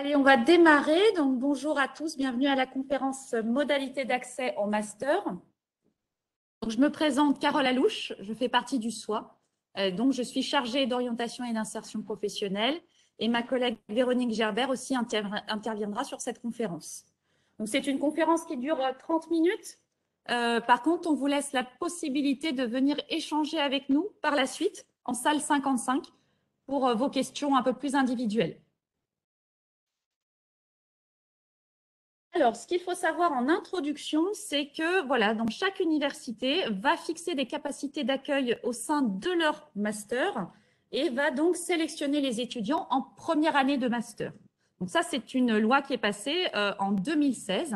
Allez, on va démarrer. Donc, bonjour à tous, bienvenue à la conférence Modalité d'accès en master. Donc, je me présente Carole Alouche, je fais partie du SOI. Donc, je suis chargée d'orientation et d'insertion professionnelle et ma collègue Véronique Gerbert aussi interviendra sur cette conférence. Donc, c'est une conférence qui dure 30 minutes. Par contre, on vous laisse la possibilité de venir échanger avec nous par la suite en salle 55 pour vos questions un peu plus individuelles. Alors, ce qu'il faut savoir en introduction, c'est que voilà, dans chaque université va fixer des capacités d'accueil au sein de leur master et va donc sélectionner les étudiants en première année de master. Donc ça, c'est une loi qui est passée en 2016,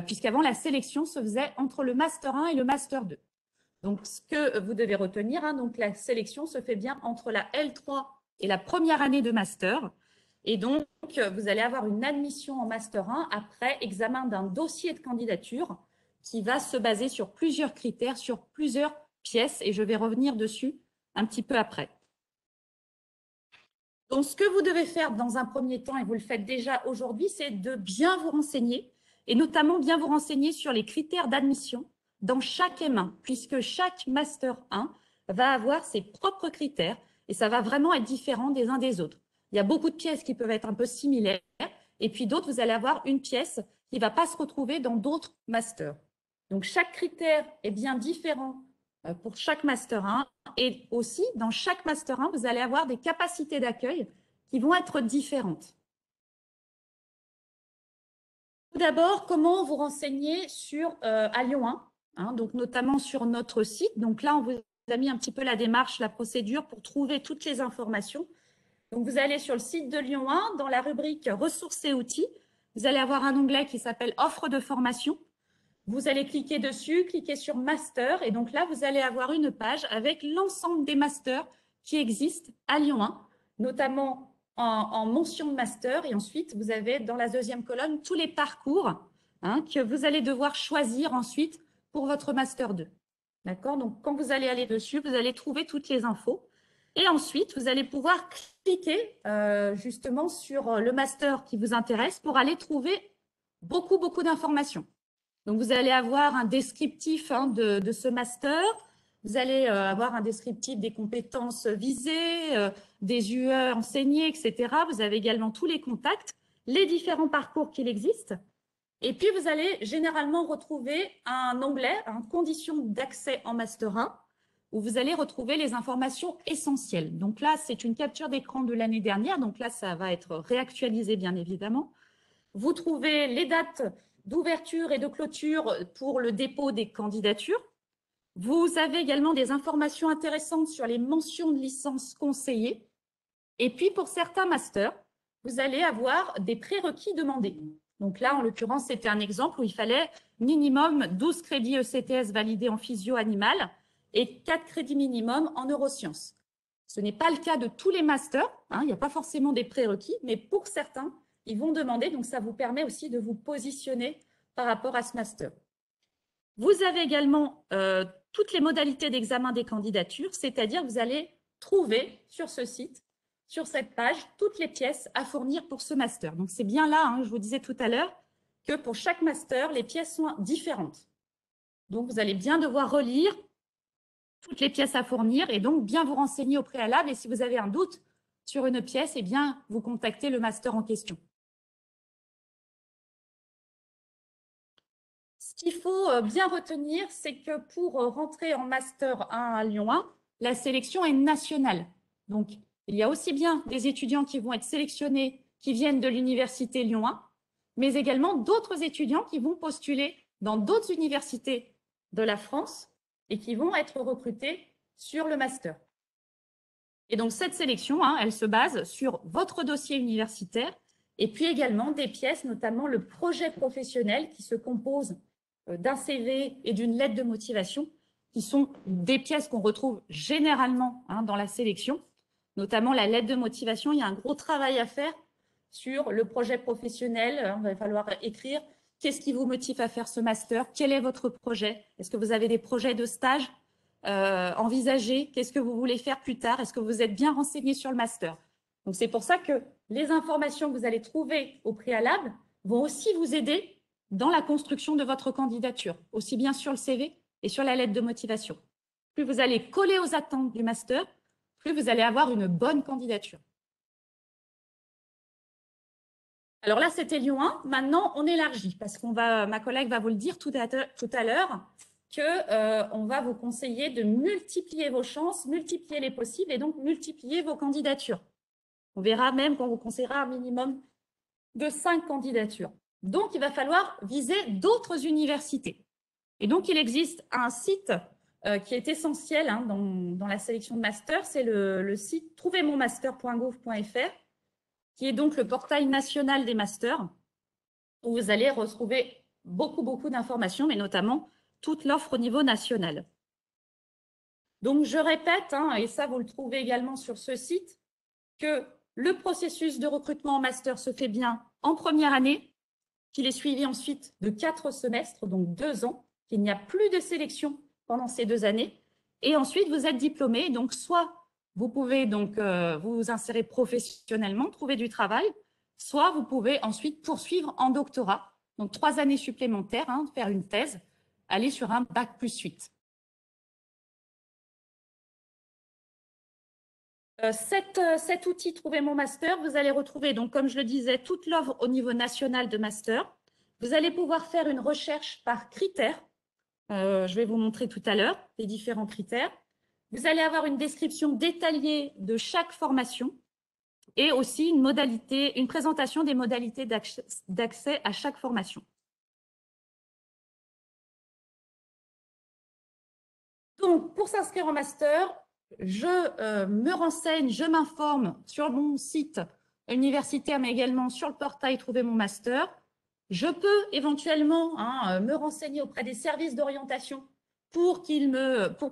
puisqu'avant, la sélection se faisait entre le master 1 et le master 2. Donc, ce que vous devez retenir, donc la sélection se fait bien entre la L3 et la première année de master. Et donc, vous allez avoir une admission en Master 1 après examen d'un dossier de candidature qui va se baser sur plusieurs critères, sur plusieurs pièces, et je vais revenir dessus un petit peu après. Donc, ce que vous devez faire dans un premier temps, et vous le faites déjà aujourd'hui, c'est de bien vous renseigner, et notamment bien vous renseigner sur les critères d'admission dans chaque M1, puisque chaque Master 1 va avoir ses propres critères, et ça va vraiment être différent des uns des autres. Il y a beaucoup de pièces qui peuvent être un peu similaires, et puis d'autres, vous allez avoir une pièce qui ne va pas se retrouver dans d'autres masters. Donc, chaque critère est bien différent pour chaque Master 1, et aussi, dans chaque Master 1, vous allez avoir des capacités d'accueil qui vont être différentes. Tout d'abord, comment vous renseigner sur à Lyon 1, donc notamment sur notre site. Donc là, on vous a mis un petit peu la démarche, la procédure pour trouver toutes les informations. Donc, vous allez sur le site de Lyon 1, dans la rubrique ressources et outils. Vous allez avoir un onglet qui s'appelle offre de formation. Vous allez cliquer dessus, cliquer sur master, et donc là, vous allez avoir une page avec l'ensemble des masters qui existent à Lyon 1, notamment en mention de master, et ensuite, vous avez dans la deuxième colonne tous les parcours que vous allez devoir choisir ensuite pour votre master 2. D'accord? Donc, quand vous allez aller dessus, vous allez trouver toutes les infos. Et ensuite, vous allez pouvoir cliquer justement sur le master qui vous intéresse pour aller trouver beaucoup d'informations. Donc, vous allez avoir un descriptif de ce master. Vous allez avoir un descriptif des compétences visées, des UE enseignées, etc. Vous avez également tous les contacts, les différents parcours qu'il existe. Et puis, vous allez généralement retrouver un onglet, conditions d'accès en Master 1, où vous allez retrouver les informations essentielles. Donc là, c'est une capture d'écran de l'année dernière. Donc là, ça va être réactualisé, bien évidemment. Vous trouvez les dates d'ouverture et de clôture pour le dépôt des candidatures. Vous avez également des informations intéressantes sur les mentions de licence conseillées. Et puis, pour certains masters, vous allez avoir des prérequis demandés. Donc là, en l'occurrence, c'était un exemple où il fallait minimum 12 crédits ECTS validés en physio animale et 4 crédits minimum en neurosciences. Ce n'est pas le cas de tous les masters, il n'y a pas forcément des prérequis, mais pour certains, ils vont demander, donc ça vous permet aussi de vous positionner par rapport à ce master. Vous avez également toutes les modalités d'examen des candidatures, c'est-à-dire vous allez trouver sur ce site, sur cette page, toutes les pièces à fournir pour ce master. Donc c'est bien là, je vous disais tout à l'heure, que pour chaque master, les pièces sont différentes. Donc vous allez bien devoir relire toutes les pièces à fournir et donc bien vous renseigner au préalable. Et si vous avez un doute sur une pièce, eh bien, vous contactez le master en question. Ce qu'il faut bien retenir, c'est que pour rentrer en Master 1 à Lyon 1, la sélection est nationale. Donc, il y a aussi bien des étudiants qui vont être sélectionnés qui viennent de l'université Lyon 1, mais également d'autres étudiants qui vont postuler dans d'autres universités de la France et qui vont être recrutés sur le master. Et donc, cette sélection, elle se base sur votre dossier universitaire et puis également des pièces, notamment le projet professionnel qui se compose d'un CV et d'une lettre de motivation, qui sont des pièces qu'on retrouve généralement dans la sélection, notamment la lettre de motivation. Il y a un gros travail à faire sur le projet professionnel. Il va falloir écrire qu'est-ce qui vous motive à faire ce master, quel est votre projet, est-ce que vous avez des projets de stage envisagés, qu'est-ce que vous voulez faire plus tard, est-ce que vous êtes bien renseigné sur le master. Donc c'est pour ça que les informations que vous allez trouver au préalable vont aussi vous aider dans la construction de votre candidature, aussi bien sur le CV et sur la lettre de motivation. Plus vous allez coller aux attentes du master, plus vous allez avoir une bonne candidature. Alors là, c'était Lyon 1. Maintenant, on élargit parce ma collègue va vous le dire tout à l'heure, qu'on va vous conseiller de multiplier vos chances, multiplier les possibles et donc multiplier vos candidatures. On verra même qu'on vous conseillera un minimum de 5 candidatures. Donc, il va falloir viser d'autres universités. Et donc, il existe un site qui est essentiel dans la sélection de master, c'est le site trouvermonmaster.gouv.fr, qui est donc le portail national des masters, où vous allez retrouver beaucoup d'informations, mais notamment toute l'offre au niveau national. Donc, je répète, et ça, vous le trouvez également sur ce site, que le processus de recrutement en master se fait bien en première année, qu'il est suivi ensuite de 4 semestres, donc 2 ans, qu'il n'y a plus de sélection pendant ces 2 années. Et ensuite, vous êtes diplômé. Donc, soit vous pouvez donc vous insérer professionnellement, trouver du travail, soit vous pouvez ensuite poursuivre en doctorat. Donc, 3 années supplémentaires, faire une thèse, aller sur un bac+8. Cet outil Trouver mon master, vous allez retrouver, donc, comme je le disais, toute l'offre au niveau national de master. Vous allez pouvoir faire une recherche par critères. Je vais vous montrer tout à l'heure les différents critères. Vous allez avoir une description détaillée de chaque formation et aussi une présentation des modalités d'accès à chaque formation. Donc, pour s'inscrire en master, je me renseigne, je m'informe sur mon site universitaire, mais également sur le portail Trouver mon master. Je peux éventuellement me renseigner auprès des services d'orientation pour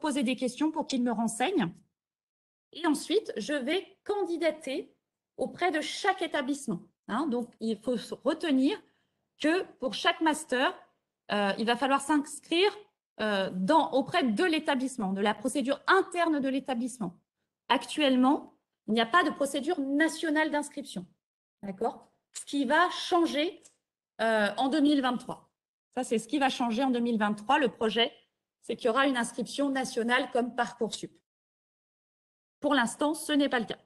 poser des questions, pour qu'ils me renseignent. Et ensuite, je vais candidater auprès de chaque établissement. Donc, il faut retenir que pour chaque master, il va falloir s'inscrire auprès de l'établissement, de la procédure interne de l'établissement. Actuellement, il n'y a pas de procédure nationale d'inscription. D'accord ? Ce qui va changer en 2023. Ça, c'est ce qui va changer en 2023. Le projet, c'est qu'il y aura une inscription nationale comme Parcoursup. Pour l'instant, ce n'est pas le cas.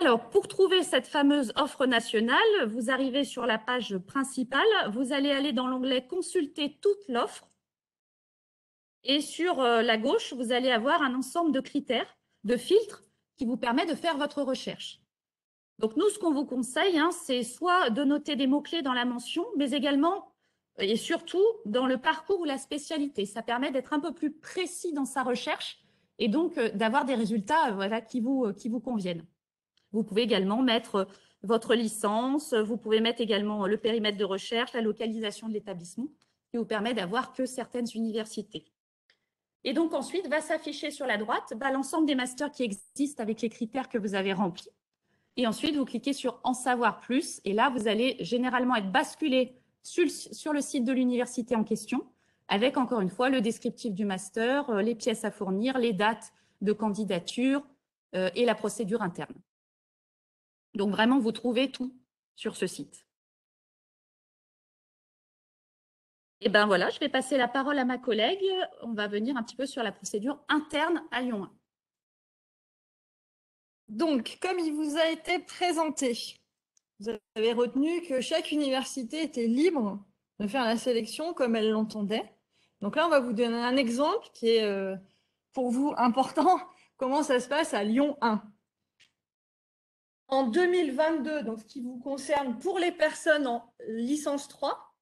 Alors, pour trouver cette fameuse offre nationale, vous arrivez sur la page principale, vous allez aller dans l'onglet « Consulter toute l'offre » et sur la gauche, vous allez avoir un ensemble de critères, de filtres qui vous permet de faire votre recherche. Donc, nous, ce qu'on vous conseille, c'est soit de noter des mots-clés dans la mention, mais également et surtout dans le parcours ou la spécialité. Ça permet d'être un peu plus précis dans sa recherche et donc d'avoir des résultats qui vous conviennent. Vous pouvez également mettre votre licence, vous pouvez mettre également le périmètre de recherche, la localisation de l'établissement, qui vous permet d'avoir que certaines universités. Et donc ensuite, va s'afficher sur la droite l'ensemble des masters qui existent avec les critères que vous avez remplis. Et ensuite, vous cliquez sur « En savoir plus » et là, vous allez généralement être basculé sur le site de l'université en question, avec encore une fois le descriptif du master, les pièces à fournir, les dates de candidature et la procédure interne. Donc, vraiment, vous trouvez tout sur ce site. Et bien voilà, je vais passer la parole à ma collègue. On va venir un petit peu sur la procédure interne à Lyon 1. Donc, comme il vous a été présenté, vous avez retenu que chaque université était libre de faire la sélection comme elle l'entendait. Donc là, on va vous donner un exemple qui est pour vous important. Comment ça se passe à Lyon 1 ? En 2022, donc ce qui vous concerne pour les personnes en licence 3,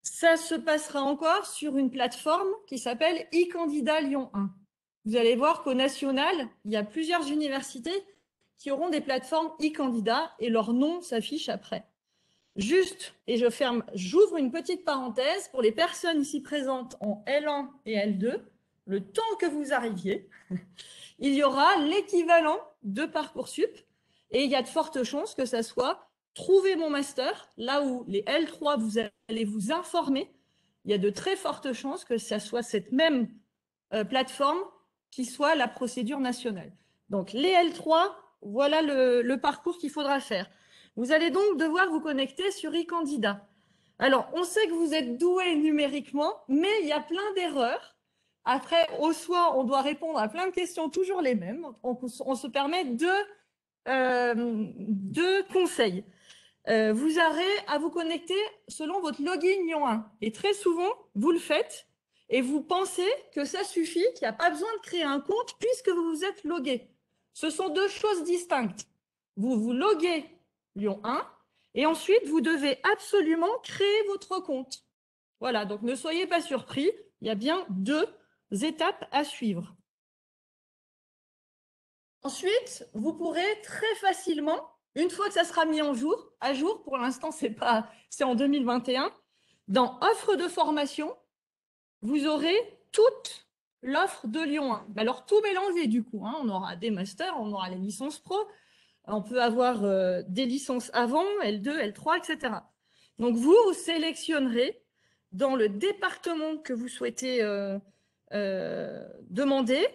ça se passera encore sur une plateforme qui s'appelle e-candidat Lyon 1. Vous allez voir qu'au national, il y a plusieurs universités qui auront des plateformes e-candidats et leur nom s'affiche après. Juste, et j'ouvre une petite parenthèse pour les personnes ici présentes en L1 et L2, le temps que vous arriviez, il y aura l'équivalent de Parcoursup et il y a de fortes chances que ça soit Trouver mon master, là où les L3, vous allez vous informer, il y a de très fortes chances que ça soit cette même plateforme qui soit la procédure nationale. Donc, les L3, voilà le parcours qu'il faudra faire. Vous allez donc devoir vous connecter sur e-candidat. Alors, on sait que vous êtes doué numériquement, mais il y a plein d'erreurs. Après, au soir, on doit répondre à plein de questions, toujours les mêmes. On se permet deux conseils. Vous aurez à vous connecter selon votre login Lyon 1. Et très souvent, vous le faites et vous pensez que ça suffit, qu'il n'y a pas besoin de créer un compte puisque vous vous êtes logué. Ce sont deux choses distinctes. Vous vous loguez Lyon 1 et ensuite, vous devez absolument créer votre compte. Voilà, donc ne soyez pas surpris, il y a bien deux étapes à suivre. Ensuite, vous pourrez très facilement, une fois que ça sera mis à jour, pour l'instant, c'est en 2021, dans offre de formation, vous aurez toute l'offre de Lyon 1. Alors, tout mélangé du coup, hein. On aura des masters, on aura les licences pro, on peut avoir des licences avant, L2, L3, etc. Donc, vous sélectionnerez dans le département que vous souhaitez demander,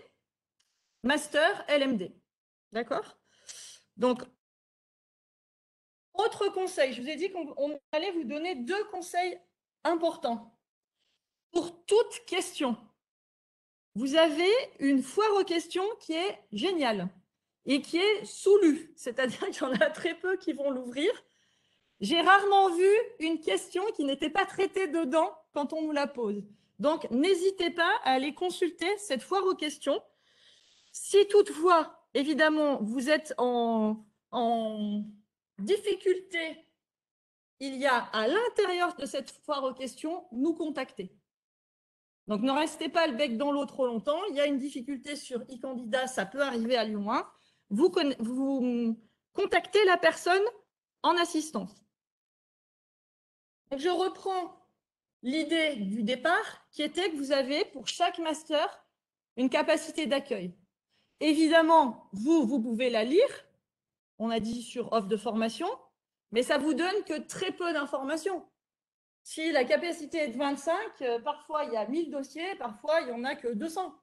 master LMD. D'accord? Donc, autre conseil, je vous ai dit qu'on allait vous donner deux conseils importants. Pour toute question, vous avez une foire aux questions qui est géniale et qui est sous-lue, c'est-à-dire qu'il y en a très peu qui vont l'ouvrir. J'ai rarement vu une question qui n'était pas traitée dedans quand on nous la pose. Donc, n'hésitez pas à aller consulter cette foire aux questions. Si toutefois, évidemment, vous êtes en difficulté, il y a à l'intérieur de cette foire aux questions, nous contacter. Donc, ne restez pas le bec dans l'eau trop longtemps. Il y a une difficulté sur e-candidat, ça peut arriver à Lyon 1. Vous contactez la personne en assistance. Donc, je reprends l'idée du départ qui était que vous avez pour chaque master une capacité d'accueil. Évidemment, vous pouvez la lire. On a dit sur offre de formation, mais ça vous donne que très peu d'informations. Si la capacité est de 25, parfois il y a 1000 dossiers, parfois il n'y en a que 200.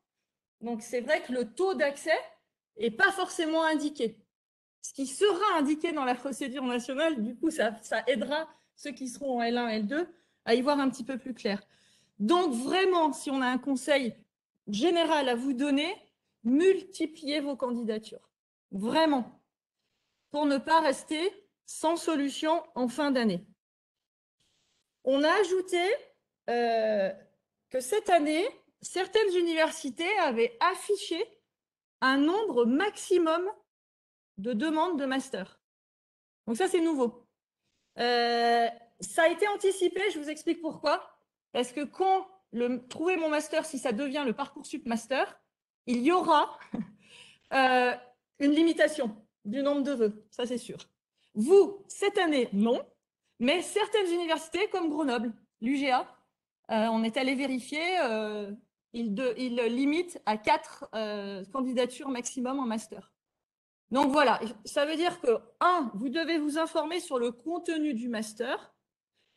Donc c'est vrai que le taux d'accès n'est pas forcément indiqué. Ce qui sera indiqué dans la procédure nationale, du coup, ça aidera ceux qui seront en L1, L2 à y voir un petit peu plus clair. Donc vraiment, si on a un conseil général à vous donner, multipliez vos candidatures. Vraiment. Pour ne pas rester sans solution en fin d'année. On a ajouté que cette année, certaines universités avaient affiché un nombre maximum de demandes de master. Donc ça, c'est nouveau. Ça a été anticipé, je vous explique pourquoi. Parce que quand trouver mon master, si ça devient le Parcoursup Master, il y aura une limitation du nombre de vœux, ça c'est sûr. Vous, cette année, non, mais certaines universités comme Grenoble, l'UGA, on est allé vérifier, ils limitent à 4 candidatures maximum en master. Donc voilà, ça veut dire que 1, vous devez vous informer sur le contenu du master.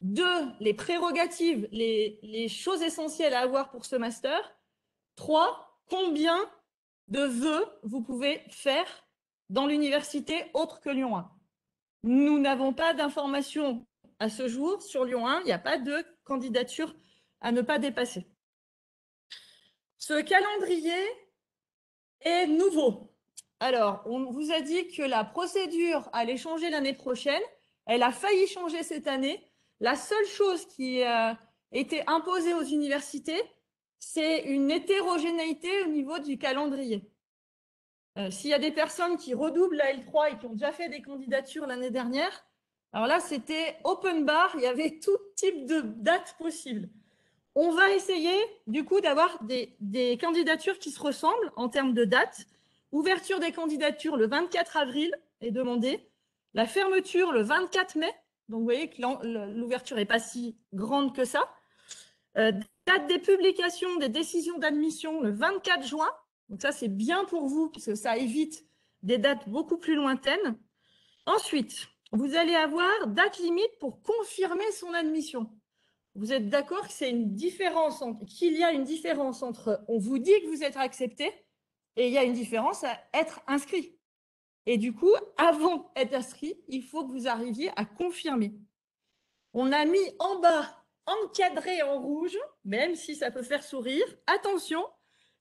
2, les prérogatives, les choses essentielles à avoir pour ce master. 3, combien de vœux vous pouvez faire dans l'université autre que Lyon 1. Nous n'avons pas d'informations à ce jour sur Lyon 1, il n'y a pas de candidature à ne pas dépasser. Ce calendrier est nouveau. Alors, on vous a dit que la procédure allait changer l'année prochaine. Elle a failli changer cette année. La seule chose qui a été imposée aux universités, c'est une hétérogénéité au niveau du calendrier. S'il y a des personnes qui redoublent la L3 et qui ont déjà fait des candidatures l'année dernière, alors là, c'était open bar, il y avait tout type de dates possibles. On va essayer, du coup, d'avoir des candidatures qui se ressemblent en termes de dates. Ouverture des candidatures le 24 avril est demandée. La fermeture le 24 mai. Donc, vous voyez que l'ouverture n'est pas si grande que ça. Date des publications des décisions d'admission le 24 juin. Donc ça, c'est bien pour vous parce que ça évite des dates beaucoup plus lointaines. Ensuite, vous allez avoir date limite pour confirmer son admission. Vous êtes d'accord qu'il y a une différence entre on vous dit que vous êtes accepté et il y a une différence à être inscrit. Et du coup, avant d'être inscrit, il faut que vous arriviez à confirmer. On a mis en bas, encadré en rouge, même si ça peut faire sourire. Attention,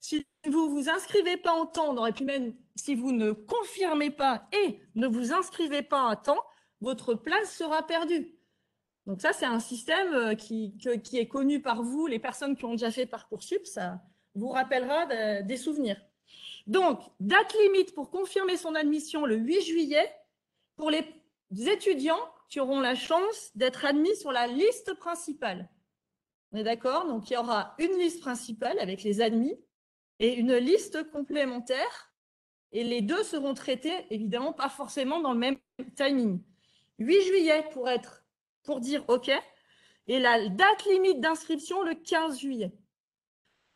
si vous ne vous inscrivez pas en temps, on aurait pu même, si vous ne confirmez pas et ne vous inscrivez pas à temps, votre place sera perdue. Donc ça, c'est un système qui est connu par vous, les personnes qui ont déjà fait Parcoursup, ça vous rappellera des souvenirs. Donc, date limite pour confirmer son admission le 8 juillet pour les étudiants qui auront la chance d'être admis sur la liste principale. On est d'accord? Donc, il y aura une liste principale avec les admis et une liste complémentaire. Et les deux seront traités, évidemment, pas forcément dans le même timing. 8 juillet pour dire OK. Et la date limite d'inscription, le 15 juillet.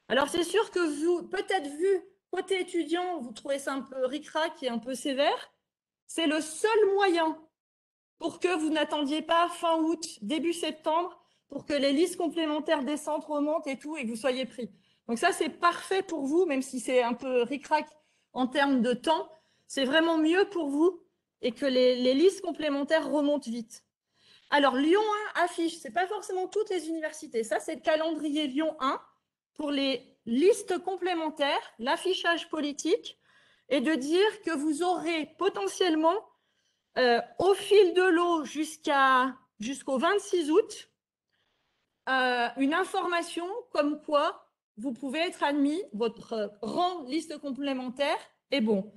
Alors, c'est sûr que vous, peut-être vu côté étudiant, vous trouvez ça un peu ric-rac et un peu sévère. C'est le seul moyen pour que vous n'attendiez pas fin août, début septembre, pour que les listes complémentaires descendent, remontent et tout, et que vous soyez pris. Donc ça, c'est parfait pour vous, même si c'est un peu ric-rac en termes de temps. C'est vraiment mieux pour vous et que les listes complémentaires remontent vite. Alors, Lyon 1 affiche, ce n'est pas forcément toutes les universités. Ça, c'est le calendrier Lyon 1 pour les listes complémentaires, l'affichage politique, et de dire que vous aurez potentiellement, au fil de l'eau jusqu'au 26 août, une information comme quoi vous pouvez être admis, votre rang liste complémentaire est bon.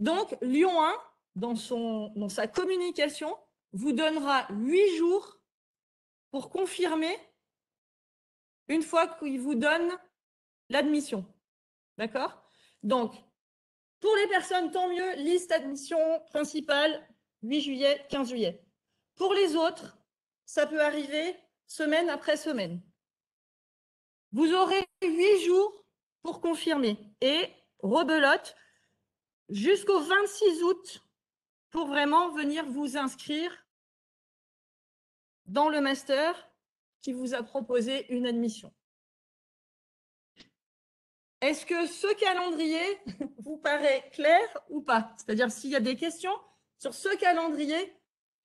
Donc, Lyon 1, dans sa communication, vous donnera 8 jours pour confirmer une fois qu'il vous donne l'admission. D'accord? Donc, pour les personnes, tant mieux, liste admission principale, 8 juillet, 15 juillet. Pour les autres, ça peut arriver semaine après semaine. Vous aurez 8 jours pour confirmer et rebelote jusqu'au 26 août pour vraiment venir vous inscrire dans le master qui vous a proposé une admission. Est-ce que ce calendrier vous paraît clair ou pas? C'est-à-dire, s'il y a des questions sur ce calendrier,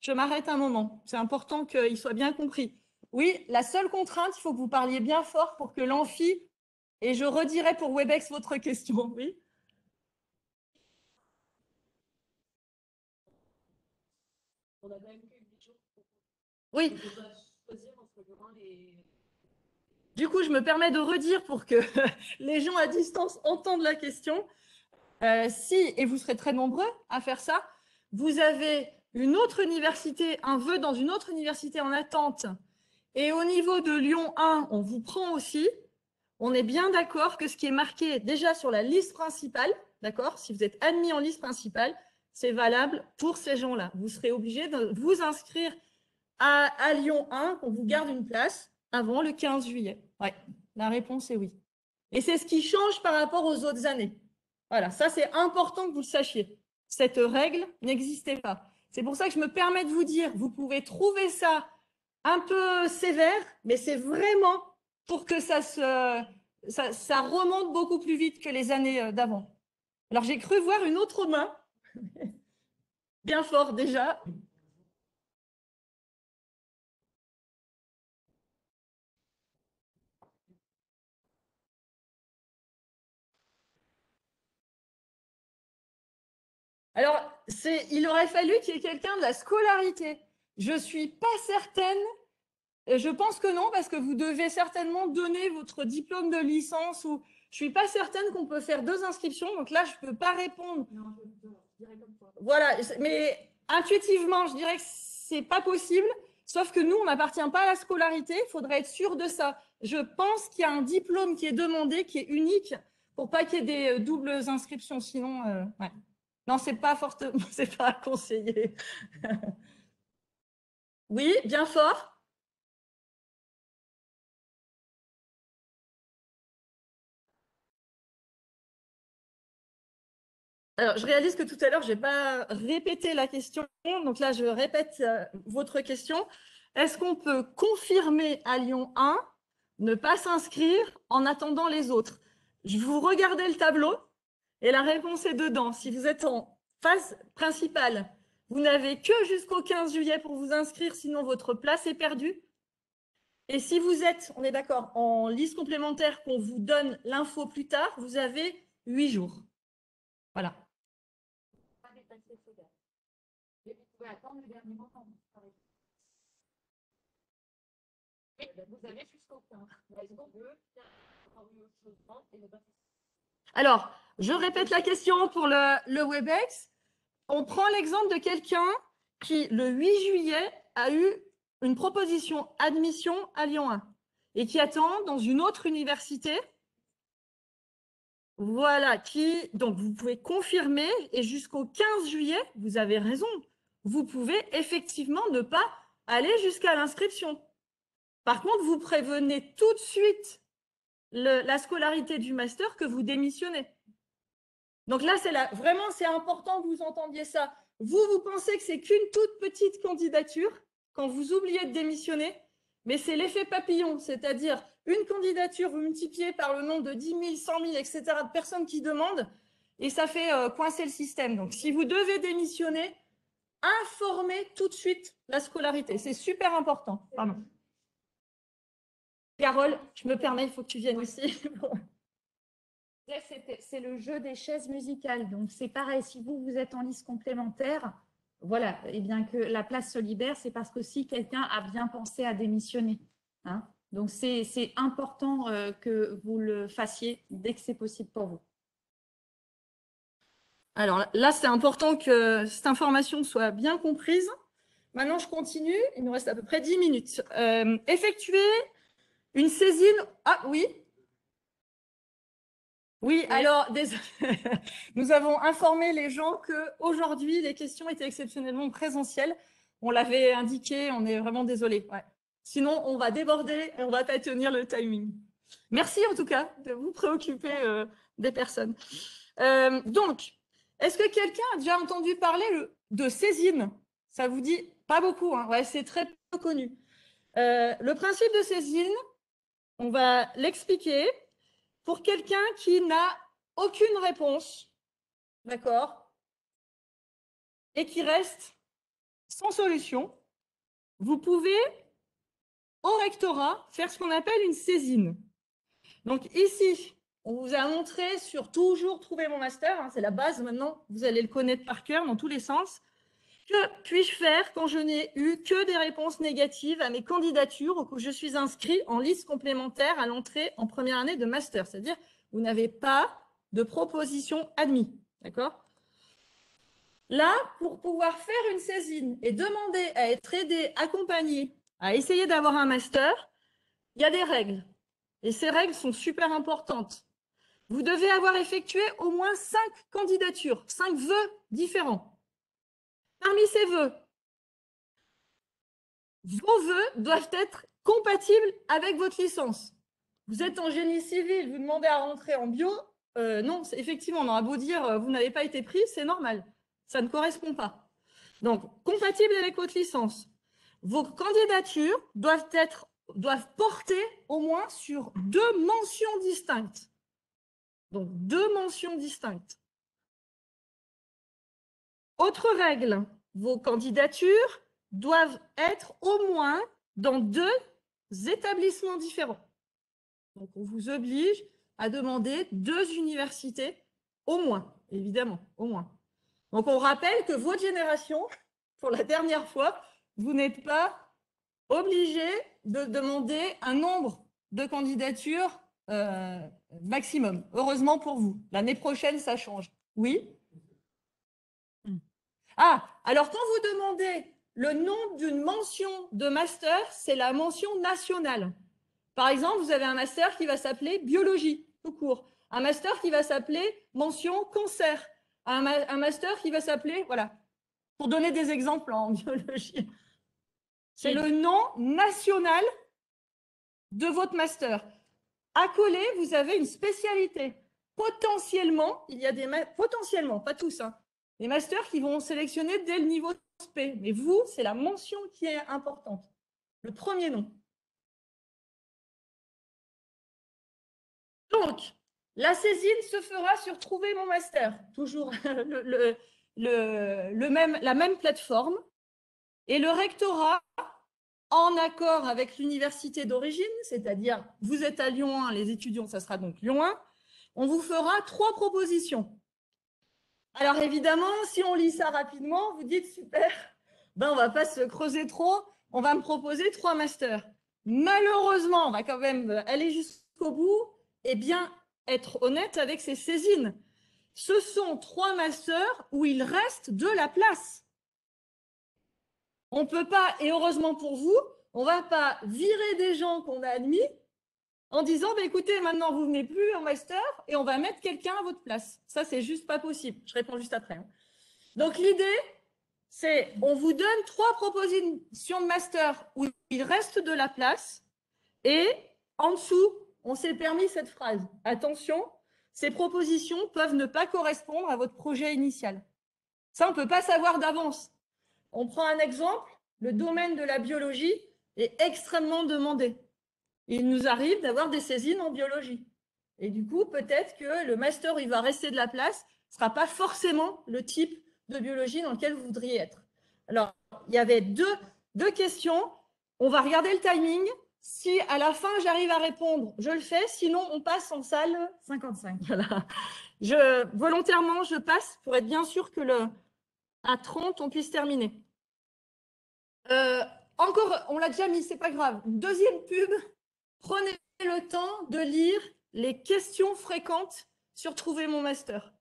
je m'arrête un moment. C'est important qu'il soit bien compris. Oui, la seule contrainte, il faut que vous parliez bien fort pour que l'amphi, et je redirai pour Webex votre question. Oui. Oui. Du coup, je me permets de redire pour que les gens à distance entendent la question. Si, et vous serez très nombreux à faire ça, vous avez une autre université, un vœu dans une autre université en attente, et au niveau de Lyon 1, on vous prend aussi, on est bien d'accord que ce qui est marqué déjà sur la liste principale, d'accord, si vous êtes admis en liste principale, c'est valable pour ces gens-là. Vous serez obligé de vous inscrire à Lyon 1, qu'on vous garde une place avant le 15 juillet. Ouais, la réponse est oui. Et c'est ce qui change par rapport aux autres années. Voilà, ça c'est important que vous le sachiez. Cette règle n'existait pas. C'est pour ça que je me permets de vous dire, vous pouvez trouver ça un peu sévère, mais c'est vraiment pour que ça remonte beaucoup plus vite que les années d'avant. Alors j'ai cru voir une autre main, bien fort déjà. Alors, il aurait fallu qu'il y ait quelqu'un de la scolarité. Je ne suis pas certaine, je pense que non, parce que vous devez certainement donner votre diplôme de licence ou je ne suis pas certaine qu'on peut faire 2 inscriptions, donc là, je ne peux pas répondre. Non, je dirais comme toi. Voilà, mais intuitivement, je dirais que ce n'est pas possible, sauf que nous, on n'appartient pas à la scolarité, il faudrait être sûr de ça. Je pense qu'il y a un diplôme qui est demandé, qui est unique, pour pas qu'il y ait des doubles inscriptions, sinon, ouais. Non, c'est pas fortement, c'est pas conseillé. Oui, bien fort. Alors, je réalise que tout à l'heure, je n'ai pas répété la question. Donc là, je répète votre question. Est-ce qu'on peut confirmer à Lyon 1, ne pas s'inscrire en attendant les autres? Je vous regardez le tableau Et la réponse est dedans. Si vous êtes en phase principale, vous n'avez que jusqu'au 15 juillet pour vous inscrire, sinon votre place est perdue. Et si vous êtes, on est d'accord, en liste complémentaire, qu'on vous donne l'info plus tard, vous avez 8 jours. Voilà. Alors, je répète la question pour le WebEx. On prend l'exemple de quelqu'un qui, le 8 juillet, a eu une proposition admission à Lyon 1 et qui attend dans une autre université. Voilà, donc vous pouvez confirmer et jusqu'au 15 juillet, vous avez raison, vous pouvez effectivement ne pas aller jusqu'à l'inscription. Par contre, vous prévenez tout de suite la scolarité du master que vous démissionnez. Donc là, vraiment, c'est important que vous entendiez ça. Vous pensez que c'est qu'une toute petite candidature quand vous oubliez de démissionner, mais c'est l'effet papillon, c'est-à-dire une candidature, vous multipliez par le nombre de 10 000, 100 000, etc. de personnes qui demandent, et ça fait coincer le système. Donc, si vous devez démissionner, informez tout de suite la scolarité. C'est super important. Pardon. Carole, je me permets, il faut que tu viennes ici. C'est le jeu des chaises musicales. Donc, c'est pareil, si vous êtes en liste complémentaire, voilà, et bien que la place se libère, c'est parce que si quelqu'un a bien pensé à démissionner. Hein. Donc, c'est important que vous le fassiez dès que c'est possible pour vous. Alors là, c'est important que cette information soit bien comprise. Maintenant, je continue. Il nous reste à peu près 10 minutes. Effectuer une saisine. Ah oui. Oui, alors, désolé. Nous avons informé les gens qu'aujourd'hui, les questions étaient exceptionnellement présentielles. On l'avait indiqué, on est vraiment désolé. Ouais. Sinon, on va déborder et on ne va pas tenir le timing. Merci en tout cas de vous préoccuper des personnes. Donc, est-ce que quelqu'un a déjà entendu parler de saisine? Ça vous dit pas beaucoup, hein? Ouais, c'est très peu connu. Le principe de saisine, on va l'expliquer. Pour quelqu'un qui n'a aucune réponse, d'accord, et qui reste sans solution, vous pouvez, au rectorat, faire ce qu'on appelle une saisine. Donc ici, on vous a montré sur toujours trouver mon master, hein, c'est la base maintenant, vous allez le connaître par cœur dans tous les sens. Que puis-je faire quand je n'ai eu que des réponses négatives à mes candidatures ou que je suis inscrit en liste complémentaire à l'entrée en première année de master? C'est-à-dire, vous n'avez pas de proposition admise. D'accord? Là, pour pouvoir faire une saisine et demander à être aidé, accompagné, à essayer d'avoir un master, il y a des règles. Et ces règles sont super importantes. Vous devez avoir effectué au moins 5 candidatures, 5 vœux différents. Parmi ces vœux, vos vœux doivent être compatibles avec votre licence. Vous êtes en génie civil, vous demandez à rentrer en bio. Non, effectivement, on aura beau dire vous n'avez pas été pris, c'est normal. Ça ne correspond pas. Donc, compatible avec votre licence. Vos candidatures doivent porter au moins sur 2 mentions distinctes. Donc, 2 mentions distinctes. Autre règle, vos candidatures doivent être au moins dans 2 établissements différents. Donc, on vous oblige à demander 2 universités au moins, évidemment, au moins. Donc, on rappelle que votre génération, pour la dernière fois, vous n'êtes pas obligé de demander un nombre de candidatures maximum. Heureusement pour vous. L'année prochaine, ça change. Oui? Ah, alors quand vous demandez le nom d'une mention de master, c'est la mention nationale. Par exemple, vous avez un master qui va s'appeler biologie, tout court. Un master qui va s'appeler mention cancer. Un master qui va s'appeler, voilà, pour donner des exemples en biologie. C'est le nom national de votre master. Accolé, vous avez une spécialité. Potentiellement, il y a potentiellement, pas tous, hein, des masters qui vont sélectionner dès le niveau SP. Mais vous, c'est la mention qui est importante. Le premier nom. Donc, La saisine se fera sur Trouver mon master, toujours la même plateforme. Et le rectorat, en accord avec l'université d'origine, c'est-à-dire vous êtes à Lyon 1, les étudiants, ça sera donc Lyon 1, on vous fera 3 propositions. Alors évidemment, si on lit ça rapidement, vous dites super, ben on va pas se creuser trop, on va me proposer 3 masters. Malheureusement, on va quand même aller jusqu'au bout et bien être honnête avec ces saisines. Ce sont 3 masters où il reste de la place. On ne peut pas, et heureusement pour vous, on ne va pas virer des gens qu'on a admis en disant bah, écoutez, maintenant vous venez plus en master et on va mettre quelqu'un à votre place. Ça, c'est juste pas possible. Je réponds juste après. Donc l'idée, c'est on vous donne 3 propositions de master où il reste de la place et en dessous, on s'est permis cette phrase. Attention, ces propositions peuvent ne pas correspondre à votre projet initial. Ça, on ne peut pas savoir d'avance. On prend un exemple, le domaine de la biologie est extrêmement demandé. Il nous arrive d'avoir des saisines en biologie. Et du coup, peut-être que le master où il va rester de la place ne sera pas forcément le type de biologie dans lequel vous voudriez être. Alors, il y avait deux questions. On va regarder le timing. Si à la fin, j'arrive à répondre, je le fais. Sinon, on passe en salle 55. Voilà. Volontairement, je passe pour être bien sûr que à 30, on puisse terminer. Encore, on l'a déjà mis, c'est pas grave. Deuxième pub, prenez le temps de lire les questions fréquentes sur Trouver mon master.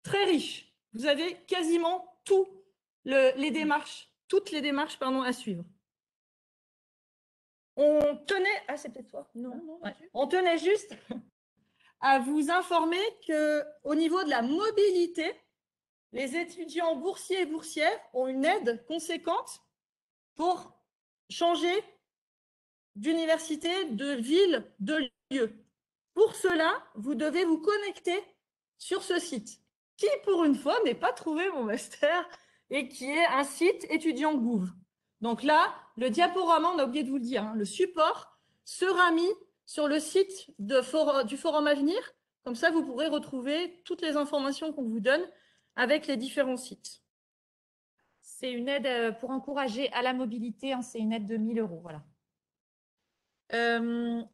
Très riche. Vous avez quasiment toutes les démarches à suivre. On tenait, c'est peut-être toi. Non. Ouais. On tenait juste à vous informer qu'au niveau de la mobilité, les étudiants boursiers et boursières ont une aide conséquente pour changer d'université, de ville, de lieu. Pour cela, vous devez vous connecter sur ce site, qui pour une fois n'est pas Trouver mon master et qui est un site étudiant Gouv. Donc là, le diaporama, on a oublié de vous le dire, le support sera mis sur le site du Forum Avenir. Comme ça, vous pourrez retrouver toutes les informations qu'on vous donne avec les différents sites. C'est une aide pour encourager à la mobilité, c'est une aide de 1 000 €. Voilà.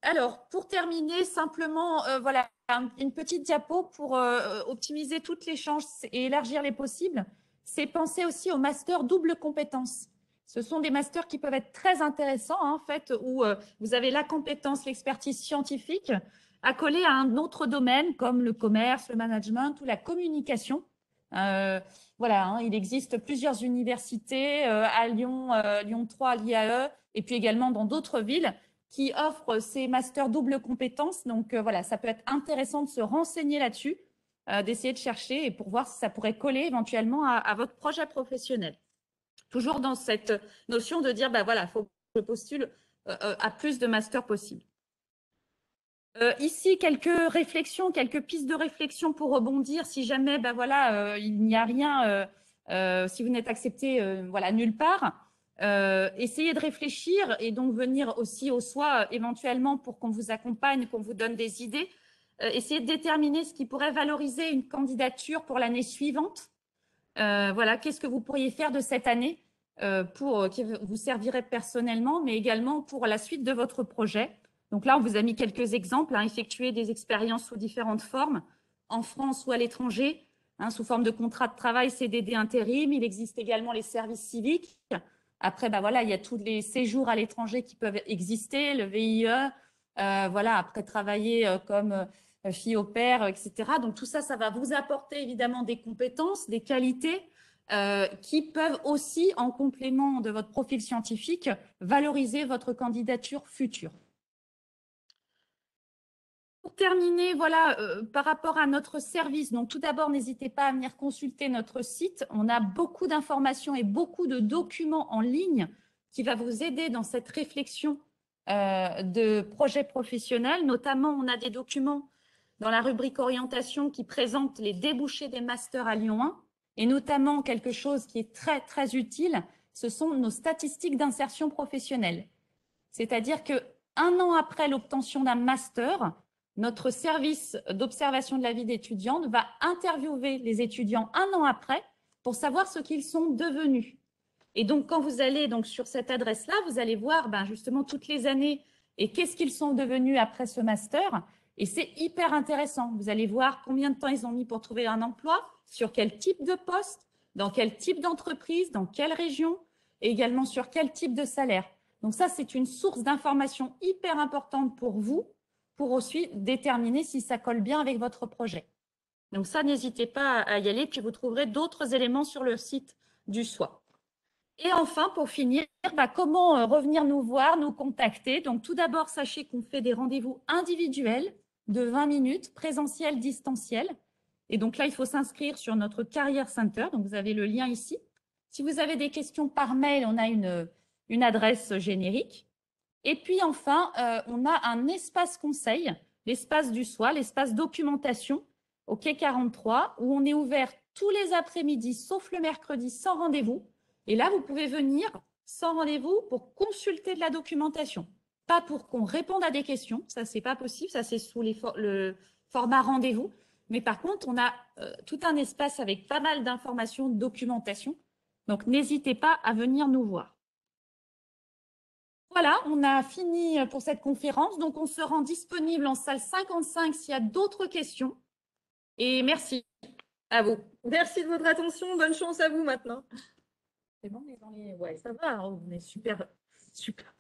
Alors, pour terminer, simplement, voilà, une petite diapo pour optimiser toutes les chances et élargir les possibles. C'est penser aussi aux masters double compétence. Ce sont des masters qui peuvent être très intéressants, en fait, où vous avez la compétence, l'expertise scientifique accolée à un autre domaine comme le commerce, le management ou la communication. Voilà, il existe plusieurs universités à Lyon, Lyon 3, à l'IAE, et puis également dans d'autres villes qui offrent ces masters double compétences. Donc voilà, ça peut être intéressant de se renseigner là-dessus, d'essayer de chercher et pour voir si ça pourrait coller éventuellement à votre projet professionnel. Toujours dans cette notion de dire, voilà, il faut que je postule à plus de masters possibles. Ici, quelques réflexions, quelques pistes de réflexion pour rebondir si jamais il n'y a rien, si vous n'êtes accepté nulle part. Essayez de réfléchir et donc venir aussi au SOI éventuellement pour qu'on vous accompagne, qu'on vous donne des idées. Essayez de déterminer ce qui pourrait valoriser une candidature pour l'année suivante. Qu'est-ce que vous pourriez faire de cette année qui vous servirait personnellement, mais également pour la suite de votre projet. Donc là, on vous a mis quelques exemples, effectuer des expériences sous différentes formes, en France ou à l'étranger, sous forme de contrat de travail, CDD intérim. Il existe également les services civiques. Après, il y a tous les séjours à l'étranger qui peuvent exister, le VIE, après travailler comme fille au père, etc. Donc tout ça, ça va vous apporter évidemment des compétences, des qualités qui peuvent aussi, en complément de votre profil scientifique, valoriser votre candidature future. Pour terminer, par rapport à notre service, donc tout d'abord, n'hésitez pas à venir consulter notre site. On a beaucoup d'informations et beaucoup de documents en ligne qui va vous aider dans cette réflexion de projet professionnel. Notamment, on a des documents dans la rubrique orientation qui présentent les débouchés des masters à Lyon 1 et notamment quelque chose qui est très, très utile, ce sont nos statistiques d'insertion professionnelle. C'est-à-dire qu'un an après l'obtention d'un master, notre service d'observation de la vie d'étudiante va interviewer les étudiants un an après pour savoir ce qu'ils sont devenus. Et donc, quand vous allez donc, sur cette adresse-là, vous allez voir justement toutes les années et qu'est-ce qu'ils sont devenus après ce master. Et c'est hyper intéressant. Vous allez voir combien de temps ils ont mis pour trouver un emploi, sur quel type de poste, dans quel type d'entreprise, dans quelle région, et également sur quel type de salaire. Donc ça, c'est une source d'information hyper importante pour vous, pour aussi déterminer si ça colle bien avec votre projet. Donc ça, n'hésitez pas à y aller, puis vous trouverez d'autres éléments sur le site du SOI. Et enfin, pour finir, comment revenir nous voir, nous contacter. Donc tout d'abord, sachez qu'on fait des rendez-vous individuels de 20 minutes, présentiel, distanciel. Et donc là, il faut s'inscrire sur notre Career Center. Donc vous avez le lien ici. Si vous avez des questions par mail, on a une adresse générique. Et puis enfin, on a un espace conseil, l'espace du SOI, l'espace documentation au quai 43, où on est ouvert tous les après-midi, sauf le mercredi, sans rendez-vous. Et là, vous pouvez venir sans rendez-vous pour consulter de la documentation. Pas pour qu'on réponde à des questions, ça, c'est pas possible, ça, c'est sous le format rendez-vous. Mais par contre, on a tout un espace avec pas mal d'informations, de documentation. Donc, n'hésitez pas à venir nous voir. Voilà, on a fini pour cette conférence. Donc, on se rend disponible en salle 55 s'il y a d'autres questions. Et merci à vous. Merci de votre attention. Bonne chance à vous maintenant. C'est bon, on est dans les... Ouais, ça va, on est super, super.